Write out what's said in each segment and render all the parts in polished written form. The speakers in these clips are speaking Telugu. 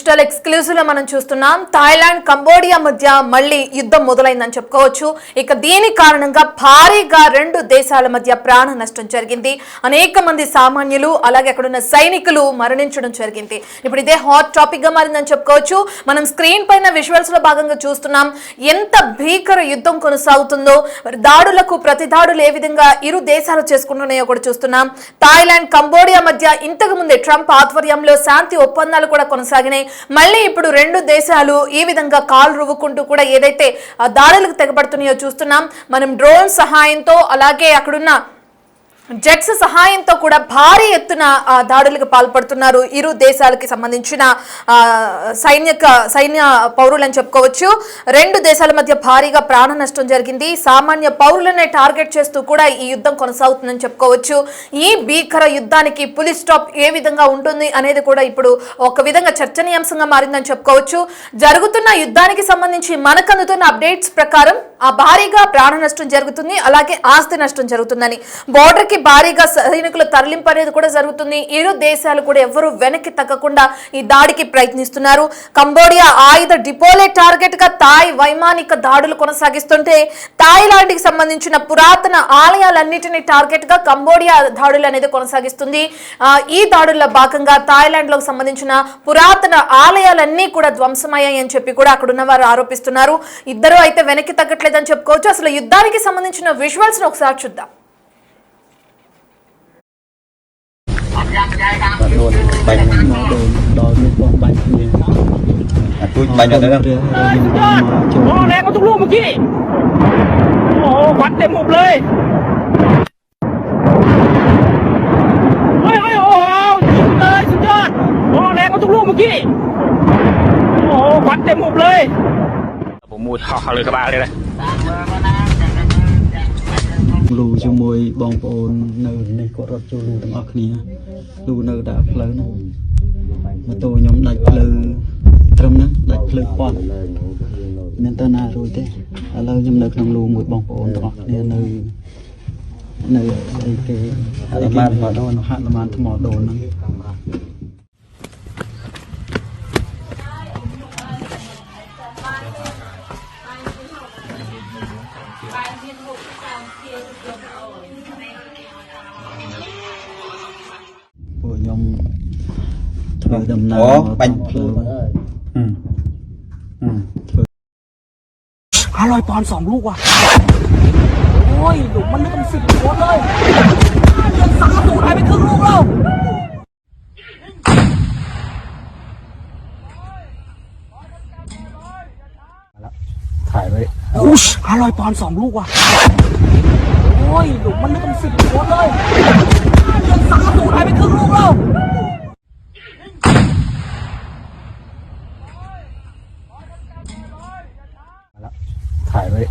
డిజిటల్ ఎక్స్క్లూజివ్ లో మనం చూస్తున్నాం థాయిలాండ్ కంబోడియా మధ్య మళ్ళీ యుద్ధం మొదలైందని చెప్పుకోవచ్చు. ఇక దీని కారణంగా భారీగా రెండు దేశాల మధ్య ప్రాణ నష్టం జరిగింది. అనేక మంది సామాన్యులు అలాగే అక్కడ ఉన్న సైనికులు మరణించడం జరిగింది. ఇప్పుడు ఇదే హాట్ టాపిక్ గా మారిందని చెప్పుకోవచ్చు. మనం స్క్రీన్ పైన విజువల్స్ లో భాగంగా చూస్తున్నాం ఎంత భీకర యుద్ధం కొనసాగుతుందో, దాడులకు ప్రతి దాడులు ఏ విధంగా ఇరు దేశాలు చేసుకుంటున్నాయో కూడా చూస్తున్నాం. థాయిలాండ్ కంబోడియా మధ్య ఇంతకు ముందే ట్రంప్ ఆధ్వర్యంలో శాంతి ఒప్పందాలు కూడా కొనసాగినాయి. మళ్ళీ ఇప్పుడు రెండు దేశాలు ఈ విధంగా కాలు రువ్వుకుంటూ కూడా ఏదైతే దాడులకు తెగబడుతున్నాయో చూస్తున్నాం. మనం డ్రోన్ సహాయంతో అలాగే అక్కడున్న జెట్స్ సహాయంతో కూడా భారీ ఎత్తున దాడులకు పాల్పడుతున్నారు ఇరు దేశాలకి సంబంధించిన సైన్య పౌరులని చెప్పుకోవచ్చు. రెండు దేశాల మధ్య భారీగా ప్రాణ నష్టం జరిగింది. సామాన్య పౌరులనే టార్గెట్ చేస్తూ కూడా ఈ యుద్ధం కొనసాగుతుందని చెప్పుకోవచ్చు. ఈ భీకర యుద్ధానికి పులి స్టాప్ ఏ విధంగా ఉంటుంది అనేది కూడా ఇప్పుడు ఒక విధంగా చర్చనీయాంశంగా మారిందని చెప్పుకోవచ్చు. జరుగుతున్న యుద్ధానికి సంబంధించి మనకు అందుతున్న అప్డేట్స్ ప్రకారం భారీగా ప్రాణ నష్టం జరుగుతుంది, అలాగే ఆస్తి నష్టం జరుగుతుందని, బోర్డర్ కి భారీగా సైనికుల తరలింపు అనేది కూడా జరుగుతుంది. ఇరు దేశాలు కూడా ఎవరు వెనక్కి తగ్గకుండా ఈ దాడికి ప్రయత్నిస్తున్నారు. కంబోడియా ఆయుధ డిపోలే టార్గెట్ గా థాయ్ వైమానిక దాడులు కొనసాగిస్తుంటే, థాయిలాండ్ కి సంబంధించిన పురాతన ఆలయాలన్నిటిని టార్గెట్ గా కంబోడియా దాడులు అనేది కొనసాగిస్తుంది. ఈ దాడుల్లో భాగంగా థాయిలాండ్ లో సంబంధించిన పురాతన ఆలయాలన్నీ కూడా ధ్వంసమయ్యాయి అని చెప్పి కూడా అక్కడున్న వారు ఆరోపిస్తున్నారు. ఇద్దరు అయితే వెనక్కి తగ్గట్లేదని చెప్పుకోవచ్చు. అసలు యుద్ధానికి సంబంధించిన విజువల్స్ ఒకసారి చూద్దాం. mua thòเลยกระบะเลยนะลูช่วยบองโอนเนินในกรถจูลูทั้งออกนี้ลูเนินดับเพลิงมาตัวยมดับเพลิงตรมนั้นดับเพลิงปอดเมนตนารู้เต้แล้วยมเนินทั้งลูมวยบองโอนทั้งออกนี้เนินไอ้เกย์ฮัลโหลมาโดนฮัลโหลมาทั้งหมดโดนนั้นโอ้ไป500 ปอนด์2 ลูกว่ะโอ้ยหลุมมันไม่ต้อง10 โคตรเลยเดือน30หายไปครึ่งลูกแล้วถ่ายไว้500 ปอนด์2 ลูกว่ะโอ้ยหลุมมันไม่ต้อง10 โคตรเลยเดือน30หายไปครึ่งลูกแล้วถ่ายไว้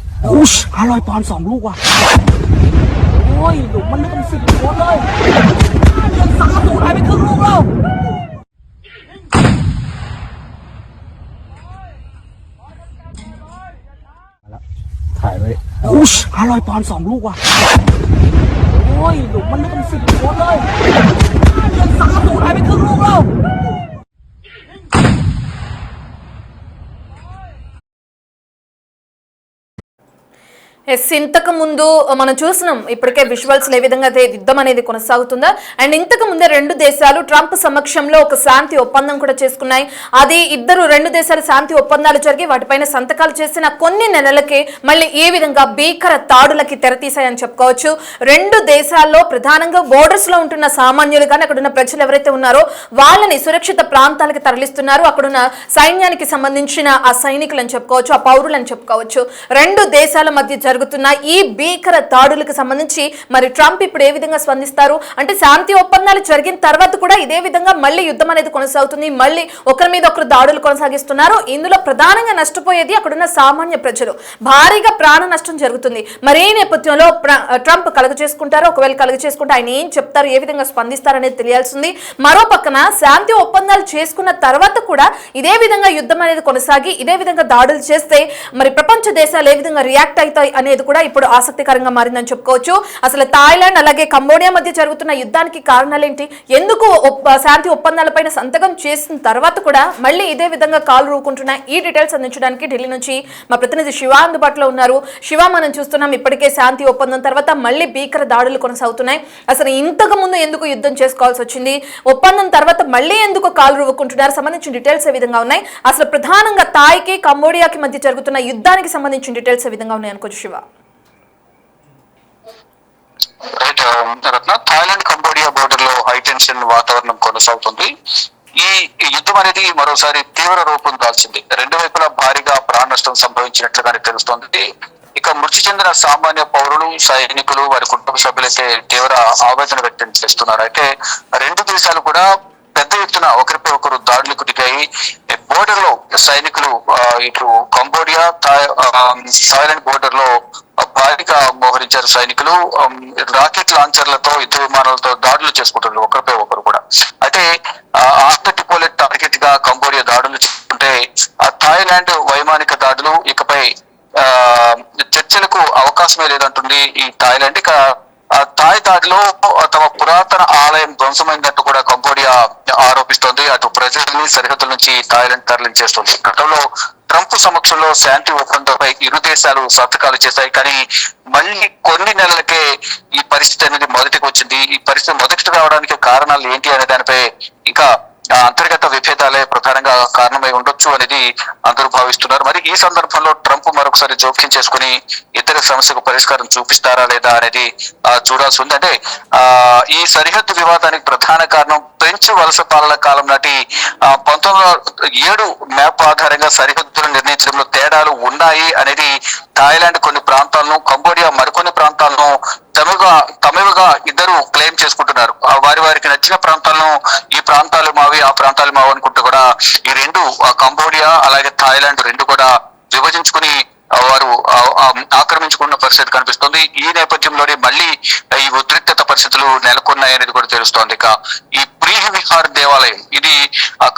500 ปอนด์2 ลูกว่ะโอ้ยหลุมมันไม่ต้อง10 โคตรเลยเดือน30หายไปครึ่งลูกแล้วถ่ายไว้500 ปอนด์2 ลูกว่ะโอ้ยหลุมมันไม่ต้อง10 โคตรเลยเดือน30หายไปครึ่งลูกแล้วఇంతకు ముందు మనం చూసినాం ఇప్పటికే విజువల్స్ ఏ విధంగా యుద్ధం అనేది కొనసాగుతుందా. అండ్ ఇంతకు ముందే రెండు దేశాలు ట్రంప్ సమక్షంలో ఒక శాంతి ఒప్పందం కూడా చేసుకున్నాయి. అది రెండు దేశాల శాంతి ఒప్పందాలు జరిగి వాటిపైన సంతకాలు చేసిన కొన్ని నెలలకే మళ్ళీ ఏ విధంగా భీకర దాడులకి తెరతీశాయని చెప్పుకోవచ్చు. రెండు దేశాల్లో ప్రధానంగా బోర్డర్స్ లో ఉంటున్న సామాన్యులు కానీ అక్కడున్న ప్రజలు ఎవరైతే ఉన్నారో వాళ్ళని సురక్షిత ప్రాంతాలకు తరలిస్తున్నారు. అక్కడున్న సైన్యానికి సంబంధించిన ఆ సైనికులని చెప్పుకోవచ్చు, ఆ పౌరులని చెప్పుకోవచ్చు. రెండు దేశాల మధ్య జరుగుతున్న ఈ భీకర దాడులకు సంబంధించి మరి ట్రంప్ ఇప్పుడు ఏ విధంగా స్పందిస్తారు అంటే, శాంతి ఒప్పందాలు జరిగిన తర్వాత కూడా ఇదే విధంగా మళ్ళీ యుద్ధం అనేది కొనసాగుతుంది. మళ్ళీ ఒకరి మీద ఒకరు దాడులు కొనసాగిస్తున్నారు. ఇందులో ప్రధానంగా నష్టపోయేది అక్కడున్న సామాన్య ప్రజలు. భారీగా ప్రాణ నష్టం జరుగుతుంది. మరి ఈ నేపథ్యంలో ట్రంప్ కలుగ చేసుకుంటారు. ఒకవేళ కలుగ చేసుకుంటే ఆయన ఏం చెప్తారు, ఏ విధంగా స్పందిస్తారు అనేది తెలియాల్సింది. మరో పక్కన శాంతి ఒప్పందాలు చేసుకున్న తర్వాత కూడా ఇదే విధంగా యుద్ధం అనేది కొనసాగి ఇదే విధంగా దాడులు చేస్తే మరి ప్రపంచ దేశాలు ఏ విధంగా రియాక్ట్ అనేది కూడా ఇప్పుడు ఆసక్తికరంగా మారిందని చెప్పుకోవచ్చు. అసలు థాయిలాండ్ అలాగే కంబోడియా మధ్య జరుగుతున్న యుద్ధానికి కారణాలేంటి, ఎందుకు శాంతి ఒప్పందాలపైన సంతకం చేసిన తర్వాత కూడా మళ్ళీ ఇదే విధంగా కాలు రూకుంటున్నాయి, ఈ డీటెయిల్స్ అందించడానికి ఢిల్లీ నుంచి మా ప్రతినిధి శివ అందుబాటులో ఉన్నారు. శివ, మనం చూస్తున్నాం ఇప్పటికే శాంతి ఒప్పందం తర్వాత మళ్ళీ భీకర దాడులు కొనసాగుతున్నాయి. అసలు ఇంతకు ముందు ఎందుకు యుద్ధం చేసుకోవాల్సి వచ్చింది, ఒప్పందం తర్వాత మళ్ళీ ఎందుకు కాలు రూకుంటున్నారు, సంబంధించిన డీటెయిల్స్ ఏ విధంగా ఉన్నాయి, అసలు ప్రధానంగా థాయ్కి కంబోడియాకి మధ్య జరుగుతున్న యుద్ధానికి సంబంధించిన డీటెయిల్స్ ఏ విధంగా ఉన్నాయి అనుకోవచ్చు శివ? రత్న, థాయిలాండ్ కంబోడియా బోర్డర్ లో హై టెన్షన్ వాతావరణం కొనసాగుతుంది. ఈ యుద్ధం అనేది మరోసారి తీవ్ర రూపం దాల్చింది. రెండు వైపులా భారీగా ప్రాణ నష్టం సంభవించినట్లుగానే తెలుస్తోంది. ఇక మృతి చెందిన సామాన్య పౌరులు, సైనికులు, వారి కుటుంబ సభ్యులైతే తీవ్ర ఆవేదన వ్యక్తం చేస్తున్నారు. అయితే రెండు దేశాలు కూడా పెద్ద ఎత్తున ఒకరిపై ఒకరు దాడులకు దిగాయి. బోర్డర్ లో సైనికులు ఇటు కంబోడియా థాయిలాండ్ బోర్డర్ లో భారీగా మోహరించారు. సైనికులు రాకెట్ లాంచర్లతో, యుద్ధ విమానాలతో దాడులు చేసుకుంటున్నారు ఒకరిపై ఒకరు కూడా. అయితే ఆర్టిపోలెట్ టార్గెట్ గా కంబోడియా దాడులు చేసుకుంటే థాయిలాండ్ వైమానిక దాడులు ఇకపై చర్చలకు అవకాశమే లేదంటుంది ఈ థాయిలాండ్. ఇక థాయ్ దాడిలో తమ పురాతన ఆలయం ధ్వంసమైందంటూ కూడా కంబోడియా ఆరోపిస్తోంది. అటు ప్రజల్ని సరిహద్దుల నుంచి థాయిలాండ్ తరలించేస్తుంది. గతంలో ట్రంప్ సమక్షంలో శాంతి ఒప్పందంపై ఇరు దేశాలు సంతకాలు చేశాయి. కానీ మళ్ళీ కొన్ని నెలలకే ఈ పరిస్థితి అనేది మొదటికి వచ్చింది. ఈ పరిస్థితి మొదటి రావడానికి కారణాలు ఏంటి అనే దానిపై ఇంకా అంతర్గత విభేదాలే ప్రధానంగా కారణమై ఉండొచ్చు అనేది అందరూ భావిస్తున్నారు. మరి ఈ సందర్భంలో ట్రంప్ మరొకసారి జోక్యం చేసుకుని ఇతర సమస్యకు పరిష్కారం చూపిస్తారా లేదా అనేది చూడాల్సి ఉంది. అంటే ఈ సరిహద్దు వివాదానికి ప్రధాన కారణం ఫ్రెంచ్ వలస పాలన కాలం నాటి 1907 మ్యాప్ ఆధారంగా సరిహద్దులను నిర్ణయించడంలో తేడాలు ఉన్నాయి అనేది థాయిలాండ్ కొన్ని ప్రాంతాలను, కంబోడియా మరికొన్ని ప్రాంతాలను తమగా ఇద్దరు క్లెయిమ్ చేసుకుంటున్నారు. వారికి నచ్చిన ప్రాంతాలను ఈ ప్రాంతాలు మావి, ఆ ప్రాంతాలు మావి అనుకుంటూ కూడా ఈ రెండు కంబోడియా అలాగే థాయిలాండ్ రెండు కూడా విభజించుకుని వారు ఆక్రమించుకున్న పరిస్థితి కనిపిస్తుంది. ఈ నేపథ్యంలోనే మళ్ళీ ఈ ఉద్రిక్తత పరిస్థితులు నెలకొన్నాయనేది కూడా తెలుస్తోంది. ఇక ఈ ప్రీహి విహార్ దేవాలయం, ఇది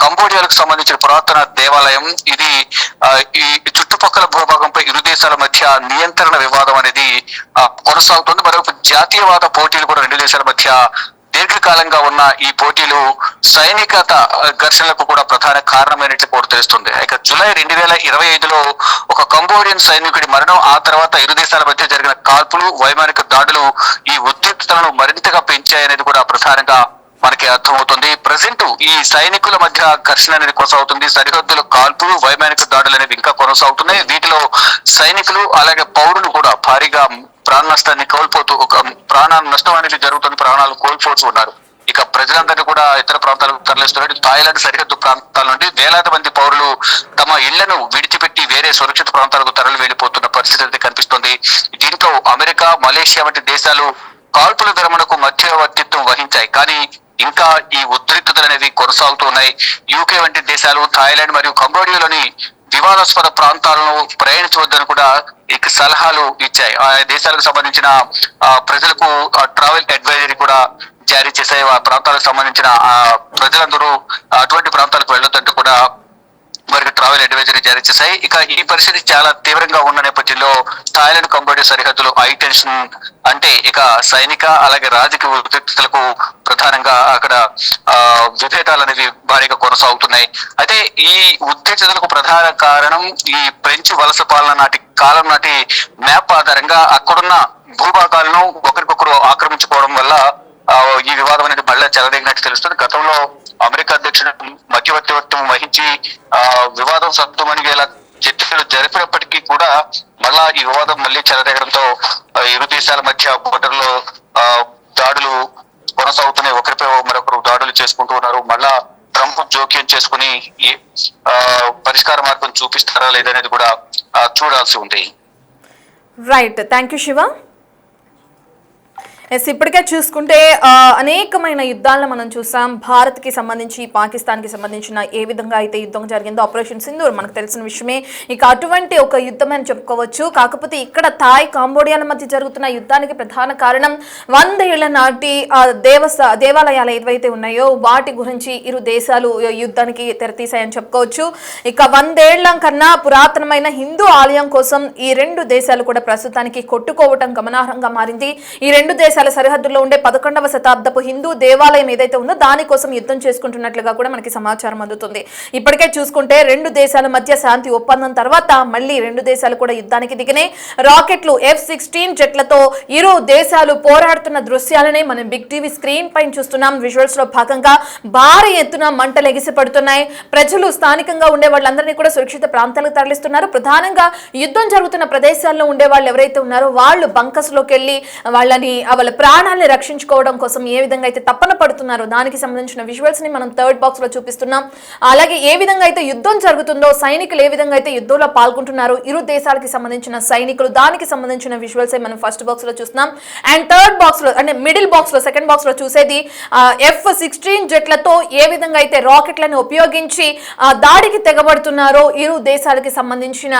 కంబోడియాలకు సంబంధించిన పురాతన దేవాలయం. ఇది ఈ చుట్టుపక్కల భూభాగంపై ఇరు దేశాల మధ్య నియంత్రణ వివాదం అనేది కొనసాగుతుంది. మరొక జాతీయవాద పోటీలు కూడా రెండు దేశాల మధ్య దీర్ఘకాలంగా ఉన్న ఈ పోటీలు సైనికత ఘర్షణలకు కూడా ప్రధాన కారణమైనట్లు కూడా తెలుస్తుంది. ఇక జూలై 2025లో ఒక కంబోడియన్ సైనికుడి మరణం, ఆ తర్వాత ఇరు దేశాల మధ్య జరిగిన కాల్పులు, వైమానిక దాడులు ఈ ఉద్రిక్తతలను మరింతగా పెంచాయనేది కూడా ప్రధానంగా మనకి అర్థమవుతుంది. ప్రజెంట్ ఈ సైనికుల మధ్య ఘర్షణ అనేది కొనసాగుతుంది. సరిహద్దుల కాల్పులు, వైమానిక దాడులు అనేవి ఇంకా కొనసాగుతున్నాయి. వీటిలో సైనికులు అలాగే పౌరులు కూడా భారీగా ప్రాణ నష్టాన్ని కోల్పోతూ, ఒక ప్రాణ నష్టం అనేది జరుగుతుంది, ప్రాణాలు కోల్పోతూ ఉన్నారు. ఇక ప్రజలందరినీ కూడా ఇతర ప్రాంతాలకు తరలిస్తున్నారు. థాయిలాండ్ సరిహద్దు ప్రాంతాల నుండి వేలాది మంది పౌరులు తమ ఇళ్లను విడిచిపెట్టి వేరే సురక్షిత ప్రాంతాలకు తరలి వెళ్లిపోతున్న పరిస్థితి అయితే కనిపిస్తుంది. దీంతో అమెరికా, మలేషియా వంటి దేశాలు కాల్పుల విరమణకు మధ్యవర్తిత్వం వహించాయి. కానీ ఇంకా ఈ ఉద్రిక్తతలు అనేవి కొనసాగుతూ ఉన్నాయి. యూకే వంటి దేశాలు థాయిలాండ్ మరియు కంబోడియాలోని వివాదాస్పద ప్రాంతాలను ప్రయాణించవద్దని కూడా ఇక సలహాలు ఇచ్చాయి. ఆయా దేశాలకు సంబంధించిన ప్రజలకు ట్రావెల్ అడ్వైజరీ కూడా జారీ చేశాయి. ఆ ప్రాంతాలకు సంబంధించిన ప్రజలందరూ అటువంటి ప్రాంతాలకు వెళ్ళొద్దంటూ కూడా వారికి ట్రావెల్ అడ్వైజరీ జారీ చేశాయి. ఇక ఈ పరిస్థితి చాలా తీవ్రంగా ఉన్న నేపథ్యంలో థాయిలాండ్ కంబోడియా సరిహద్దులో హై టెన్షన్ అంటే ఇక సైనిక అలాగే రాజకీయ ఉద్రిక్తతలకు ప్రధానంగా అక్కడ విభేదాలు అనేవి భారీగా కొనసాగుతున్నాయి. అయితే ఈ ఉద్రిక్తతలకు ప్రధాన కారణం ఈ ఫ్రెంచ్ వలస పాలన కాలం నాటి మ్యాప్ ఆధారంగా అక్కడున్న భూభాగాలను ఒకరికొకరు ఆక్రమించుకోవడం వల్ల ఈ వివాదం అనేది మళ్ళీ చెలరేగినట్టు తెలుస్తుంది. గతంలో అమెరికా అధ్యక్షుడు మధ్యవర్తిత్వం వహించి వివాదం సద్దుమణిగేలా చర్చలు జరిపినప్పటికీ కూడా మళ్ళా ఈ వివాదం మళ్ళీ చెలరేగడంతో ఇరు దేశాల మధ్య బోర్డర్ లో దాడులు కొనసాగుతున్నాయి. ఒకరిపై మరొకరు దాడులు చేసుకుంటూ ఉన్నారు. మళ్ళా ట్రంప్ జోక్యం చేసుకుని పరిష్కార మార్గం చూపిస్తారా లేదనేది కూడా చూడాల్సి ఉంది. Right, thank you Shiva. Yes ఇప్పటికే చూసుకుంటే అనేకమైన యుద్ధాలను మనం చూసాం. భారత్కి సంబంధించి పాకిస్తాన్కి సంబంధించిన ఏ విధంగా అయితే యుద్ధం జరిగిందో ఆపరేషన్ సింధూర్ మనకు తెలిసిన విషయమే. ఇక అటువంటి ఒక యుద్ధం అని చెప్పుకోవచ్చు. కాకపోతే ఇక్కడ థాయ్ కాంబోడియాల మధ్య జరుగుతున్న యుద్ధానికి ప్రధాన కారణం 100 ఏళ్ల నాటి దేవాలయాలు ఏవైతే ఉన్నాయో వాటి గురించి ఇరు దేశాలు యుద్ధానికి తెరతీశాయని చెప్పుకోవచ్చు. ఇక 100 ఏళ్ల కన్నా పురాతనమైన హిందూ ఆలయం కోసం ఈ రెండు దేశాలు కూడా ప్రస్తుతానికి కొట్టుకోవటం గమనార్హంగా మారింది. ఈ రెండు దేశాల సరిహద్దుల్లో ఉండే 11వ శతాబ్దపు హిందూ దేవాలయం ఏదైతే ఉందో దానికోసం యుద్ధం చేసుకుంటున్నట్లుగా కూడా మనకి సమాచారం అందుతుంది. ఇప్పటికే చూసుకుంటే రెండు దేశాల మధ్య శాంతి ఒప్పందం తర్వాత మళ్ళీ రెండు దేశాలు కూడా యుద్ధానికి దిగినాయి. రాకెట్లు F-16 జెట్లతో ఇరు దేశాలు పోరాడుతున్న దృశ్యాలనే మనం బిగ్ టీవీ స్క్రీన్ పైన చూస్తున్నాం. విజువల్స్ లో భాగంగా భారీ ఎత్తున మంటలు ఎగిసి పడుతున్నాయి. ప్రజలు స్థానికంగా ఉండే వాళ్ళందరినీ కూడా సురక్షిత ప్రాంతాలకు తరలిస్తున్నారు. ప్రధానంగా యుద్ధం జరుగుతున్న ప్రదేశాల్లో ఉండే వాళ్ళు ఎవరైతే ఉన్నారో వాళ్ళు బంకస్ లోకి వెళ్ళి వాళ్ళ ప్రాణాలని రక్షించుకోవడం కోసం ఏ విధంగా అయితే తప్పన పడుతున్నారో దానికి సంబంధించిన విజువల్స్ ని మనం థర్డ్ బాక్స్ లో చూపిస్తున్నాం. అలాగే ఏ విధంగా అయితే యుద్ధం జరుగుతుందో సైనికులు ఏ విధంగా అయితే యుద్ధంలో పాల్గొంటున్నారో ఇరు దేశాలకి సంబంధించిన సైనికులు దానికి సంబంధించిన విజువల్స్ మనం ఫస్ట్ బాక్స్ లో చూస్తున్నాం. అండ్ థర్డ్ బాక్స్ లో అంటే మిడిల్ బాక్స్ లో సెకండ్ బాక్స్ లో చూసేది F-16 జెట్లతో ఏ విధంగా అయితే రాకెట్లను ఉపయోగించి దాడికి తెగబడుతున్నారో ఇరు దేశాలకి సంబంధించిన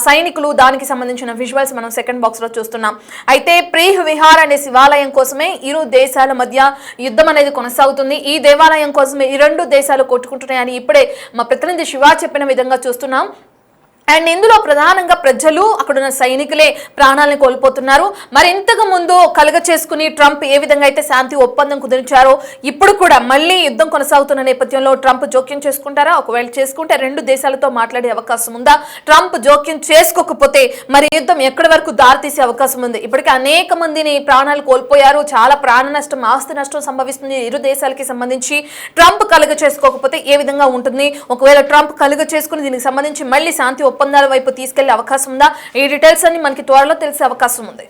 సైనికులు దానికి సంబంధించిన విజువల్స్ మనం సెకండ్ బాక్స్ లో చూస్తున్నాం. అయితే ప్రీహ్ విహార్ అనే శివాలయం కోసమే ఇరు దేశాల మధ్య యుద్ధం అనేది కొనసాగుతుంది. ఈ దేవాలయం కోసమే ఈ రెండు దేశాలు కొట్టుకుంటున్నాయని ఇప్పుడే మా ప్రతినిధి శివ చెప్పిన విధంగా చూస్తున్నాం. అండ్ ఇందులో ప్రధానంగా ప్రజలు అక్కడున్న సైనికులే ప్రాణాలను కోల్పోతున్నారు. మరి ఇంతకు ముందు కలుగ చేసుకుని ట్రంప్ ఏ విధంగా అయితే శాంతి ఒప్పందం కుదిరించారో ఇప్పుడు కూడా మళ్ళీ యుద్ధం కొనసాగుతున్న నేపథ్యంలో ట్రంప్ జోక్యం చేసుకుంటారా? ఒకవేళ చేసుకుంటే రెండు దేశాలతో మాట్లాడే అవకాశం ఉందా? ట్రంప్ జోక్యం చేసుకోకపోతే మరి యుద్ధం ఎక్కడి వరకు దారితీసే అవకాశం ఉంది? ఇప్పటికే అనేక మందిని ప్రాణాలు కోల్పోయారు. చాలా ప్రాణ నష్టం, ఆస్తి నష్టం సంభవిస్తుంది ఇరు దేశాలకి సంబంధించి. ట్రంప్ కలుగ చేసుకోకపోతే ఏ విధంగా ఉంటుంది? ఒకవేళ ట్రంప్ కలుగ చేసుకుని దీనికి సంబంధించి మళ్ళీ శాంతి ఒప్పందాల వైపు తీసుకెళ్లే అవకాశం ఉందా? ఈ డీటెయిల్స్ అన్ని మనకి త్వరలో తెలిసే అవకాశం ఉంది.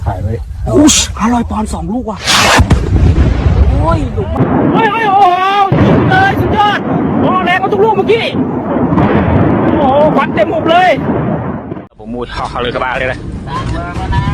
ถ่ายไว้อุ๊ย500 ปอนด์ 2 ลูกว่ะโอ้ยหลุมโอ้ยโอ้โหยิงเลยสุดยอดโอ้แรงกว่าทุกลูกเมื่อกี้โอ้ควันเต็มหุบเลยผมมูดเข้าเลยกระบะเลยนะ